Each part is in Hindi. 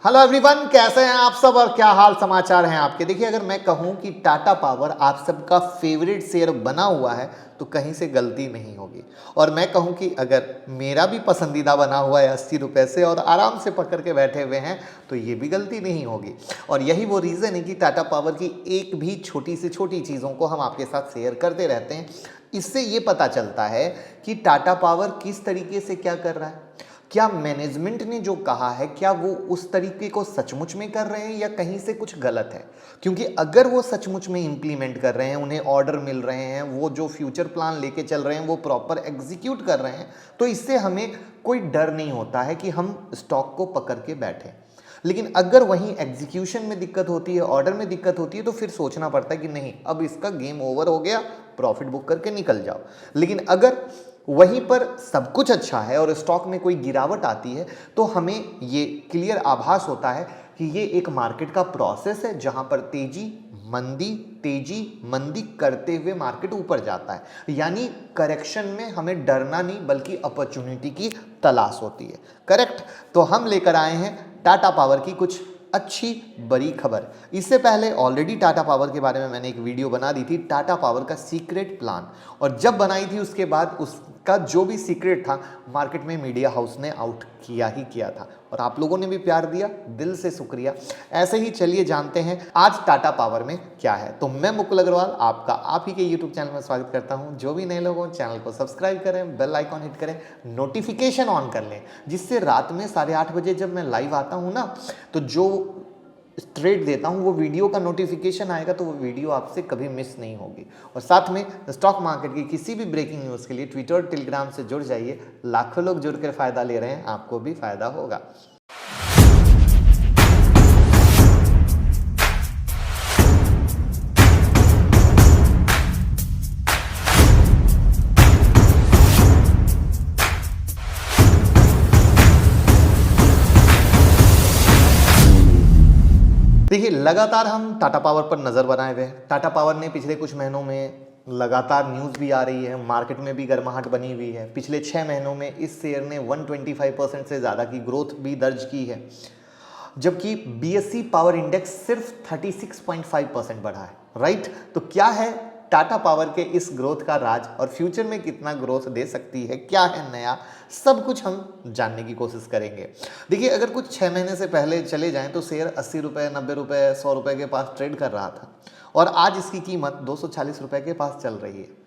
हेलो एवरीवन, कैसे हैं आप सब और क्या हाल समाचार हैं आपके। देखिए, अगर मैं कहूं कि टाटा पावर आप सबका फेवरेट शेयर बना हुआ है तो कहीं से गलती नहीं होगी। और मैं कहूं कि अगर मेरा भी पसंदीदा बना हुआ है 80 रुपए से और आराम से पकड़ के बैठे हुए हैं तो ये भी गलती नहीं होगी। और यही वो रीज़न है कि टाटा पावर की एक भी छोटी से छोटी चीज़ों को हम आपके साथ शेयर करते रहते हैं। इससे ये पता चलता है कि टाटा पावर किस तरीके से क्या कर रहा है, क्या मैनेजमेंट ने जो कहा है क्या वो उस तरीके को सचमुच में कर रहे हैं या कहीं से कुछ गलत है। क्योंकि अगर वो सचमुच में इंप्लीमेंट कर रहे हैं, उन्हें ऑर्डर मिल रहे हैं, वो जो फ्यूचर प्लान लेके चल रहे हैं वो प्रॉपर एग्जीक्यूट कर रहे हैं, तो इससे हमें कोई डर नहीं होता है कि हम स्टॉक को पकड़ के बैठे। लेकिन अगर वहीं एग्जीक्यूशन में दिक्कत होती है, ऑर्डर में दिक्कत होती है, तो फिर सोचना पड़ता है कि नहीं, अब इसका गेम ओवर हो गया, प्रॉफिट बुक करके निकल जाओ। लेकिन अगर वहीं पर सब कुछ अच्छा है और स्टॉक में कोई गिरावट आती है तो हमें ये क्लियर आभास होता है कि ये एक मार्केट का प्रोसेस है जहां पर तेजी मंदी करते हुए मार्केट ऊपर जाता है। यानी करेक्शन में हमें डरना नहीं बल्कि अपॉर्चुनिटी की तलाश होती है। करेक्ट। तो हम लेकर आए हैं टाटा पावर की कुछ अच्छी बड़ी खबर। इससे पहले ऑलरेडी टाटा पावर के बारे में मैंने एक वीडियो बना दी थी, टाटा पावर का सीक्रेट प्लान। और जब बनाई थी उसके बाद उसका जो भी सीक्रेट था मार्केट में मीडिया हाउस ने आउट किया ही किया था और आप लोगों ने भी प्यार दिया, दिल से शुक्रिया। ऐसे ही चलिए जानते हैं आज टाटा पावर में क्या है। तो मैं मुकुल अग्रवाल आपका आप ही के यूट्यूब चैनल में स्वागत करता हूं। जो भी नए लोग हो चैनल को सब्सक्राइब करें, बेल आइकॉन हिट करें, नोटिफिकेशन ऑन कर लें, जिससे रात में 8:30 बजे जब मैं लाइव आता हूं ना तो जो ट्रेड देता हूं वो वीडियो का नोटिफिकेशन आएगा, तो वो वीडियो आपसे कभी मिस नहीं होगी। और साथ में स्टॉक मार्केट की किसी भी ब्रेकिंग न्यूज़ के लिए ट्विटर और टेलीग्राम से जुड़ जाइए। लाखों लोग जुड़ कर फायदा ले रहे हैं, आपको भी फायदा होगा। देखिए, लगातार हम टाटा पावर पर नज़र बनाए हुए हैं। टाटा पावर ने पिछले कुछ महीनों में लगातार न्यूज़ भी आ रही है, मार्केट में भी गर्माहट बनी हुई है। पिछले 6 महीनों में इस शेयर ने 125% से ज़्यादा की ग्रोथ भी दर्ज की है, जबकि बीएसई पावर इंडेक्स सिर्फ 36.5% बढ़ा है। राइट। तो क्या है टाटा पावर के इस ग्रोथ का राज और फ्यूचर में कितना ग्रोथ दे सकती है, क्या है नया, सब कुछ हम जानने की कोशिश करेंगे। देखिए, अगर कुछ 6 महीने से पहले चले जाएं तो शेयर 80 रुपये, 90 रुपये, 100 रुपये के पास ट्रेड कर रहा था और आज इसकी कीमत 240 रुपये के पास चल रही है।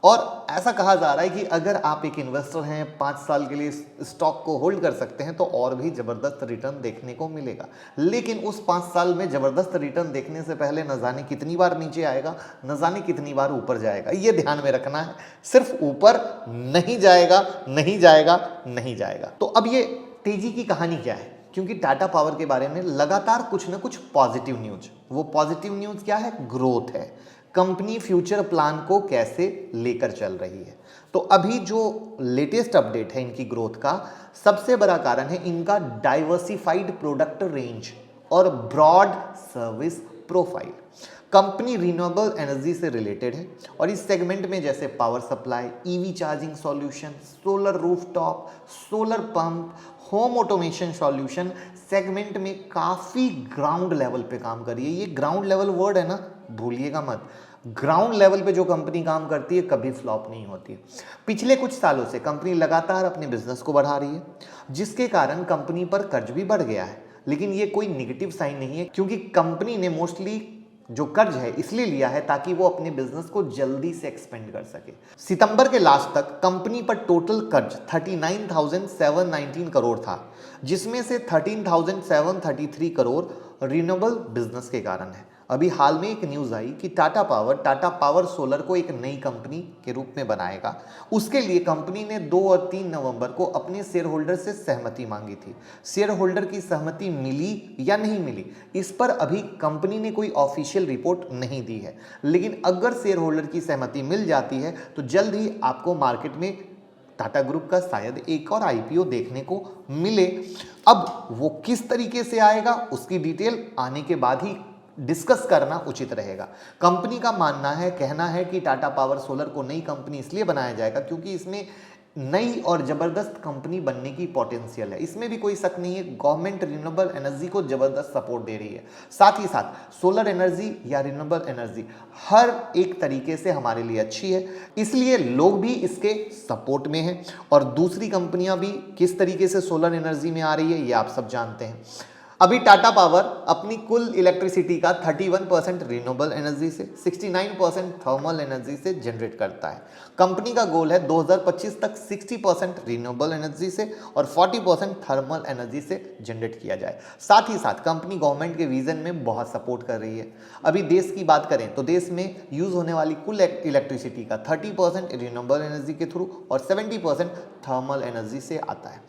और ऐसा कहा जा रहा है कि अगर आप एक इन्वेस्टर हैं, 5 साल के लिए स्टॉक को होल्ड कर सकते हैं तो और भी ज़बरदस्त रिटर्न देखने को मिलेगा। लेकिन उस 5 साल में ज़बरदस्त रिटर्न देखने से पहले न जाने कितनी बार नीचे आएगा, न जाने कितनी बार ऊपर जाएगा। ये ध्यान में रखना है, सिर्फ ऊपर नहीं जाएगा, नहीं जाएगा, नहीं जाएगा। तो अब ये तेजी की कहानी क्या है, क्योंकि टाटा पावर के बारे में लगातार कुछ ना कुछ पॉजिटिव न्यूज। वो पॉजिटिव न्यूज क्या है? ग्रोथ है। कंपनी फ्यूचर प्लान को कैसे लेकर चल रही है। तो अभी जो लेटेस्ट अपडेट है इनकी ग्रोथ का, सबसे बड़ा कारण है इनका डाइवर्सिफाइड प्रोडक्ट रेंज और broad service profile. Company renewable energy से रिलेटेड है और इस सेगमेंट में जैसे power supply, EV charging solution, solar rooftop, solar pump, home automation solution segment में काफ़ी ग्राउंड लेवल पे काम कर रही है। ये ग्राउंड लेवल वर्ड है ना, भूलिएगा मत। ग्राउंड लेवल पे जो कंपनी काम करती है कभी फ्लॉप नहीं होती। पिछले कुछ सालों से कंपनी लगातार अपने बिजनेस को बढ़ा रही है, जिसके कारण कंपनी पर कर्ज भी बढ़ गया है। लेकिन ये कोई निगेटिव साइन नहीं है, क्योंकि कंपनी ने मोस्टली जो कर्ज है इसलिए लिया है ताकि वो अपने बिजनेस को जल्दी से एक्सपेंड कर सके। सितंबर के लास्ट तक कंपनी पर टोटल कर्ज 39,719 करोड़ था, जिसमें से 13,733 करोड़ रिन्यूएबल बिजनेस के कारण है। अभी हाल में एक न्यूज़ आई कि टाटा पावर सोलर को एक नई कंपनी के रूप में बनाएगा। उसके लिए कंपनी ने 2 और 3 नवंबर को अपने शेयर होल्डर से सहमति मांगी थी। शेयर होल्डर की सहमति मिली या नहीं मिली, इस पर अभी कंपनी ने कोई ऑफिशियल रिपोर्ट नहीं दी है। लेकिन अगर शेयर होल्डर की सहमति मिल जाती है तो जल्द ही आपको मार्केट में टाटा ग्रुप का शायद एक और आईपीओ देखने को मिले। अब वो किस तरीके से आएगा उसकी डिटेल आने के बाद ही डिस्कस करना उचित रहेगा। कंपनी का मानना है, कहना है कि टाटा पावर सोलर को नई कंपनी इसलिए बनाया जाएगा क्योंकि इसमें नई और जबरदस्त कंपनी बनने की पोटेंशियल है, इसमें भी कोई शक नहीं है। गवर्नमेंट रिन्यूएबल एनर्जी को जबरदस्त सपोर्ट दे रही है। साथ ही साथ सोलर एनर्जी या रिन्यूएबल एनर्जी हर एक तरीके से हमारे लिए अच्छी है, इसलिए लोग भी इसके सपोर्ट में हैं। और दूसरी कंपनियां भी किस तरीके से सोलर एनर्जी में आ रही है ये आप सब जानते हैं। अभी टाटा पावर अपनी कुल इलेक्ट्रिसिटी का 31% रिन्यूएबल एनर्जी से, 69% थर्मल एनर्जी से जनरेट करता है। कंपनी का गोल है 2025 तक 60% रिन्यूएबल एनर्जी से और 40% थर्मल एनर्जी से जनरेट किया जाए। साथ ही साथ कंपनी गवर्नमेंट के विजन में बहुत सपोर्ट कर रही है। अभी देश की बात करें तो देश में यूज होने वाली कुल इलेक्ट्रिसिटी का 30% रिन्यूएबल एनर्जी के थ्रू और 70% थर्मल एनर्जी से आता है,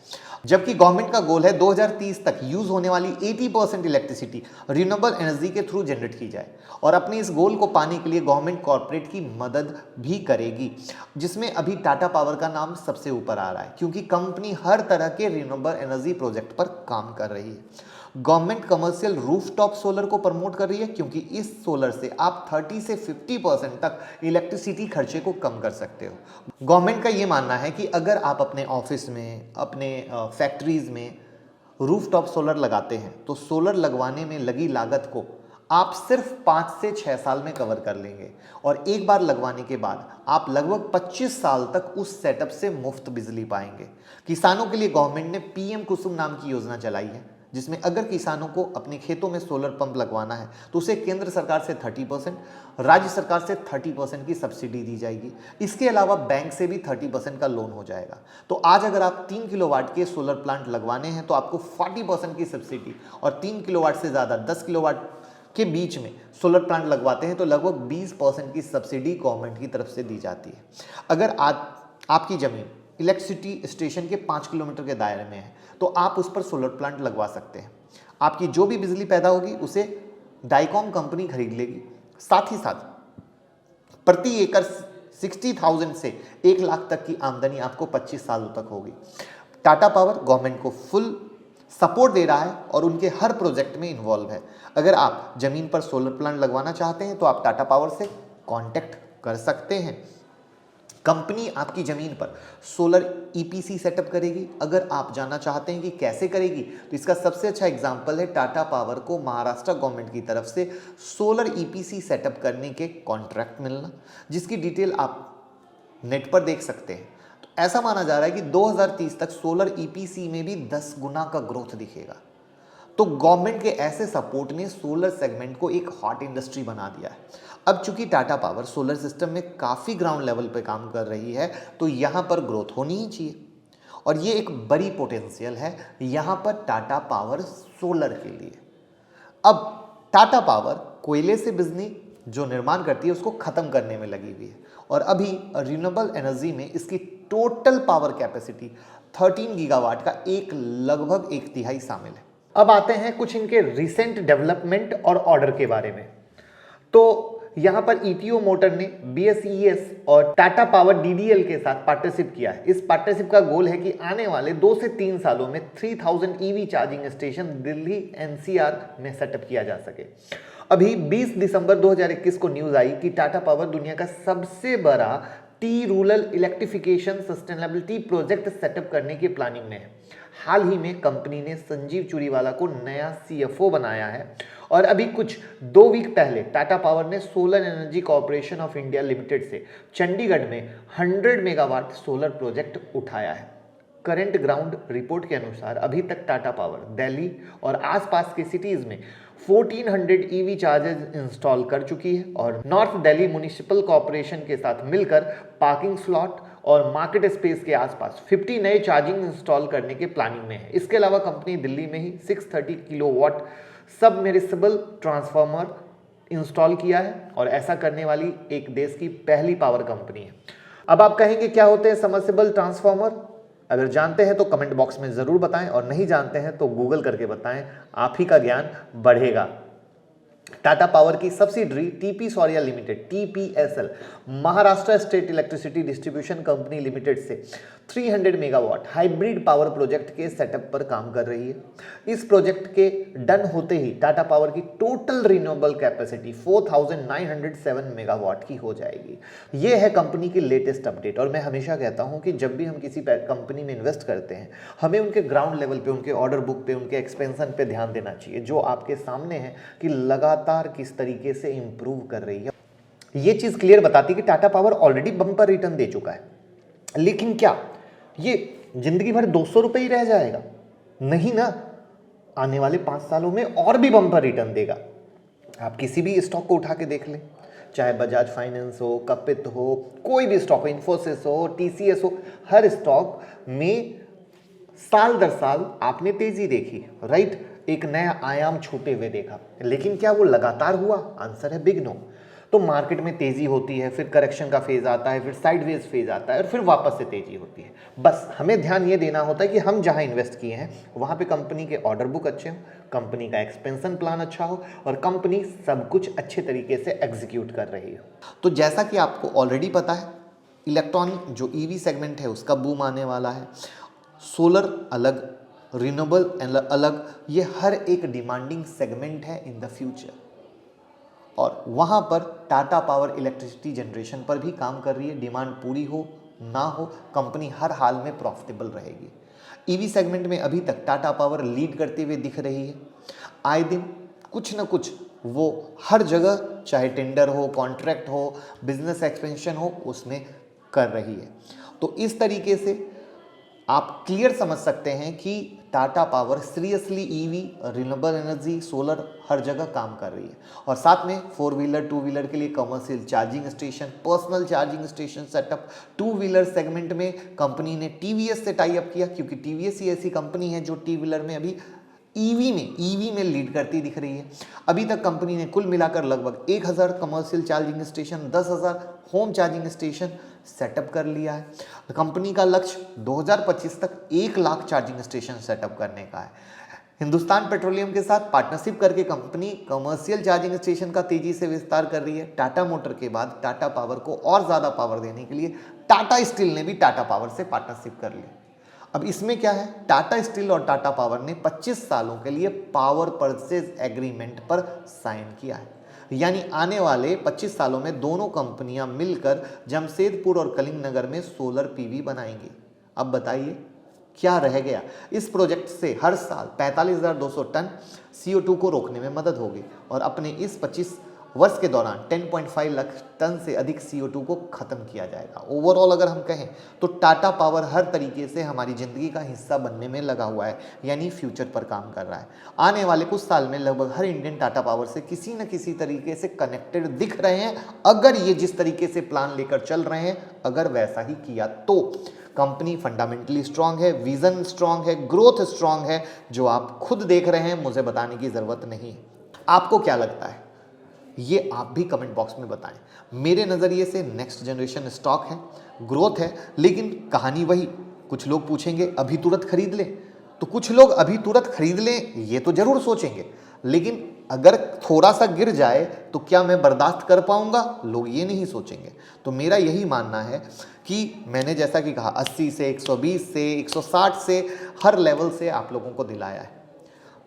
जबकि गवर्नमेंट का गोल है 2030 तक यूज होने वाली 80% इलेक्ट्रिसिटी रिन्यूएबल एनर्जी के थ्रू जनरेट की जाए। और अपने इस गोल को पाने के लिए गवर्नमेंट कॉर्पोरेट की मदद भी करेगी, जिसमें अभी टाटा पावर का नाम सबसे ऊपर आ रहा है, क्योंकि कंपनी हर तरह के रिन्यूएबल एनर्जी प्रोजेक्ट पर काम कर रही है। गवर्नमेंट कमर्शियल रूफटॉप सोलर को प्रमोट कर रही है, क्योंकि इस सोलर से आप 30 से 50% तक इलेक्ट्रिसिटी खर्चे को कम कर सकते हो। गवर्नमेंट का ये मानना है कि अगर आप अपने ऑफिस में, अपने फैक्ट्रीज में रूफटॉप सोलर लगाते हैं तो सोलर लगवाने में लगी लागत को आप सिर्फ 5 से 6 साल में कवर कर लेंगे, और एक बार लगवाने के बाद आप लगभग 25 साल तक उस सेटअप से मुफ्त बिजली पाएंगे। किसानों के लिए गवर्नमेंट ने पीएम कुसुम नाम की योजना चलाई है, जिसमें अगर किसानों को अपने खेतों में सोलर पंप लगवाना है तो उसे केंद्र सरकार से 30%, राज्य सरकार से 30% की सब्सिडी दी जाएगी। इसके अलावा बैंक से भी 30% का लोन हो जाएगा। तो आज अगर आप 3 किलोवाट के सोलर प्लांट लगवाने हैं तो आपको 40% की सब्सिडी, और 3 किलोवाट से ज़्यादा 10 किलोवाट के बीच में सोलर प्लांट लगवाते हैं तो लगभग 20% की सब्सिडी गवर्नमेंट की तरफ से दी जाती है। अगर आज आपकी ज़मीन इलेक्ट्रिसिटी स्टेशन के 5 किलोमीटर के दायरे में है तो आप उस पर सोलर प्लांट लगवा सकते हैं। आपकी जो भी बिजली पैदा होगी उसे डाइकॉम कंपनी खरीद लेगी। साथ ही साथ प्रति एकड़ 60,000 से 1 लाख तक की आमदनी आपको 25 सालों तक होगी। टाटा पावर गवर्नमेंट को फुल सपोर्ट दे रहा है और उनके हर प्रोजेक्ट में इन्वॉल्व है। अगर आप जमीन पर सोलर प्लांट लगवाना चाहते हैं तो आप टाटा पावर से कांटेक्ट कर सकते हैं। कंपनी आपकी ज़मीन पर सोलर ईपीसी सेटअप करेगी। अगर आप जानना चाहते हैं कि कैसे करेगी तो इसका सबसे अच्छा एग्जांपल है टाटा पावर को महाराष्ट्र गवर्नमेंट की तरफ से सोलर ईपीसी सेटअप करने के कॉन्ट्रैक्ट मिलना, जिसकी डिटेल आप नेट पर देख सकते हैं। तो ऐसा माना जा रहा है कि 2030 तक सोलर ईपीसी में भी 10 गुना का ग्रोथ दिखेगा। तो गवर्नमेंट के ऐसे सपोर्ट ने सोलर सेगमेंट को एक हॉट इंडस्ट्री बना दिया है। अब चूंकि टाटा पावर सोलर सिस्टम में काफ़ी ग्राउंड लेवल पे काम कर रही है तो यहाँ पर ग्रोथ होनी ही चाहिए, और ये एक बड़ी पोटेंशियल है यहाँ पर टाटा पावर सोलर के लिए। अब टाटा पावर कोयले से बिजली जो निर्माण करती है उसको ख़त्म करने में लगी हुई है, और अभी रिन्यूएबल एनर्जी में इसकी टोटल पावर कैपेसिटी 13 गीगावाट का लगभग 1/3 शामिल है। अब आते हैं कुछ इनके रिसेंट डेवलपमेंट और ऑर्डर के बारे में। तो यहाँ पर ईटीओ मोटर ने BSES और टाटा पावर DDL के साथ पार्टनरशिप किया है। इस पार्टनरशिप का गोल है कि आने वाले 2 से 3 सालों में 3000 EV charging station Delhi NCR में सेटअप किया जा सके। अभी 20 दिसंबर 2021 को न्यूज आई कि टाटा पावर दुनिया का सबसे बड़ा rural electrification sustainability project setup करने की प्लानिंग में है। हाल ही में कंपनी ने संजीव चूरीवाला को नया CFO बनाया है, और अभी कुछ 2 वीक पहले टाटा पावर ने solar energy corporation of India limited से चंडीगढ़ में 100 मेगावाट सोलर प्रोजेक्ट उठाया है। करंट ग्राउंड रिपोर्ट के अनुसार अभी तक टाटा पावर दिल्ली और आसपास के सिटीज में 1400 EV चार्जर्स इंस्टॉल कर चुकी है, और नॉर्थ दिल्ली म्युनिसिपल कॉर्पोरेशन के साथ मिलकर पार्किंग स्लॉट और मार्केट स्पेस के आसपास 50 नए चार्जिंग इंस्टॉल करने के प्लानिंग में है। इसके अलावा कंपनी दिल्ली में ही 630 किलोवाट सबमर्सिबल ट्रांसफार्मर इंस्टॉल किया है, और ऐसा करने वाली एक देश की पहली पावर कंपनी है। अब आप कहेंगे क्या होते हैं सबमर्सिबल ट्रांसफार्मर? अगर जानते हैं तो कमेंट बॉक्स में जरूर बताएं, और नहीं जानते हैं तो गूगल करके बताएं, आप ही का ज्ञान बढ़ेगा। टाटा पावर की subsidiary TP Shaurya limited TPSL Maharashtra state electricity distribution company limited से 300 मेगावाट हाइब्रिड पावर प्रोजेक्ट के सेटअप पर काम कर रही है। इस प्रोजेक्ट के डन होते ही टाटा पावर की टोटल रिन्यूएबल कैपेसिटी 4907 मेगावाट की हो जाएगी। ये है कंपनी की लेटेस्ट अपडेट। और मैं हमेशा कहता हूं कि जब भी हम किसी कंपनी में इन्वेस्ट करते हैं, हमें उनके ग्राउंड लेवल पे, उनके ऑर्डर बुक पे, उनके एक्सपेंशन पे ध्यान देना चाहिए, जो आपके सामने है कि लगातार किस तरीके से इंप्रूव कर रही है। ये चीज क्लियर बताती है कि Tata Power already bumper return दे चुका है। लेकिन क्या ये जिंदगी भर 200 रुपए ही रह जाएगा? नहीं ना, आने वाले 5 सालों में और भी बम्पर रिटर्न देगा। आप किसी भी स्टॉक को उठा के देख लें, चाहे बजाज फाइनेंस हो, कपित हो, कोई भी स्टॉक हो, इन्फोसिस हो, टीसीएस हो, हर स्टॉक में साल दर साल आपने तेजी देखी, राइट? एक नया आयाम छूते हुए देखा। लेकिन क्या वो लगातार हुआ? आंसर है बिग नो। तो मार्केट में तेजी होती है, फिर करेक्शन का फेज आता है, फिर साइडवेज फेज आता है, और फिर वापस से तेजी होती है। बस हमें ध्यान ये देना होता है कि हम जहां इन्वेस्ट किए हैं वहां पे कंपनी के ऑर्डर बुक अच्छे हो, कंपनी का एक्सपेंशन प्लान अच्छा हो, और कंपनी सब कुछ अच्छे तरीके से एग्जीक्यूट कर रही हो। तो जैसा कि आपको ऑलरेडी पता है, इलेक्ट्रॉनिक जो ईवी सेगमेंट है उसका बूम आने वाला है। सोलर अलग, रिन्यूएबल अलग, ये हर एक डिमांडिंग सेगमेंट है इन द फ्यूचर। और वहाँ पर टाटा पावर इलेक्ट्रिसिटी जनरेशन पर भी काम कर रही है। डिमांड पूरी हो ना हो, कंपनी हर हाल में प्रॉफिटेबल रहेगी। ईवी सेगमेंट में अभी तक टाटा पावर लीड करते हुए दिख रही है। आए दिन कुछ ना कुछ वो हर जगह, चाहे टेंडर हो, कॉन्ट्रैक्ट हो, बिजनेस एक्सपेंशन हो, उसमें कर रही है। तो इस तरीके से आप क्लियर समझ सकते हैं कि Tata Power seriously EV, renewable energy, solar हर जगह काम कर रही है। और साथ में 4 व्हीलर, 2 व्हीलर के लिए commercial charging station, personal charging station setup. 2 wheeler segment में कंपनी ने टीवीएस से टाई अप किया, क्योंकि टीवीएस ही ऐसी कंपनी है जो 2 व्हीलर में अभी ईवी में लीड करती दिख रही है। अभी तक कंपनी ने कुल मिलाकर लगभग 1000 commercial charging station, 10,000 home charging station setup कर लिया है। कंपनी का लक्ष्य 2025 तक 1 लाख चार्जिंग स्टेशन सेटअप करने का है। हिंदुस्तान पेट्रोलियम के साथ पार्टनरशिप करके कंपनी कमर्शियल चार्जिंग स्टेशन का तेजी से विस्तार कर रही है। टाटा मोटर के बाद टाटा पावर को और ज़्यादा पावर देने के लिए टाटा स्टील ने भी टाटा पावर से पार्टनरशिप कर ली। अब इसमें क्या है, टाटा स्टील और टाटा पावर ने 25 सालों के लिए पावर परचेज एग्रीमेंट पर साइन किया है। यानी आने वाले 25 सालों में दोनों कंपनियां मिलकर जमशेदपुर और कलिंगनगर में सोलर पीवी बनाएंगी। अब बताइए क्या रह गया? इस प्रोजेक्ट से हर साल 45,200 टन CO2 को रोकने में मदद होगी, और अपने इस 25 वर्ष के दौरान 10.5 लाख टन से अधिक CO2 को खत्म किया जाएगा। ओवरऑल अगर हम कहें तो टाटा पावर हर तरीके से हमारी ज़िंदगी का हिस्सा बनने में लगा हुआ है, यानी फ्यूचर पर काम कर रहा है। आने वाले कुछ साल में लगभग हर इंडियन टाटा पावर से किसी न किसी तरीके से कनेक्टेड दिख रहे हैं, अगर ये जिस तरीके से प्लान लेकर चल रहे हैं, अगर वैसा ही किया तो। कंपनी फंडामेंटली स्ट्रांग है, विजन स्ट्रांग है, ग्रोथ स्ट्रांग है, जो आप खुद देख रहे हैं, मुझे बताने की ज़रूरत नहीं है। आपको क्या लगता है, ये आप भी कमेंट बॉक्स में बताएं। मेरे नज़रिए से नेक्स्ट जनरेशन स्टॉक है, ग्रोथ है, लेकिन कहानी वही। कुछ लोग पूछेंगे अभी तुरंत खरीद लें, तो कुछ लोग अभी तुरंत खरीद लें ये तो जरूर सोचेंगे, लेकिन अगर थोड़ा सा गिर जाए तो क्या मैं बर्दाश्त कर पाऊंगा, लोग ये नहीं सोचेंगे। तो मेरा यही मानना है कि मैंने जैसा कि कहा 80 से 120 से 160 से हर लेवल से आप लोगों को दिलाया है,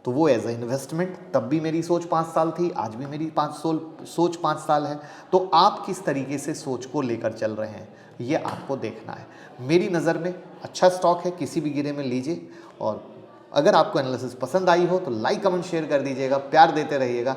तो वो एज ए इन्वेस्टमेंट तब भी मेरी सोच 5 साल थी, आज भी मेरी सोच 5 साल है। तो आप किस तरीके से सोच को लेकर चल रहे हैं ये आपको देखना है। मेरी नज़र में अच्छा स्टॉक है, किसी भी गिरे में लीजिए। और अगर आपको एनालिसिस पसंद आई हो तो लाइक, कमेंट, शेयर कर दीजिएगा, प्यार देते रहिएगा।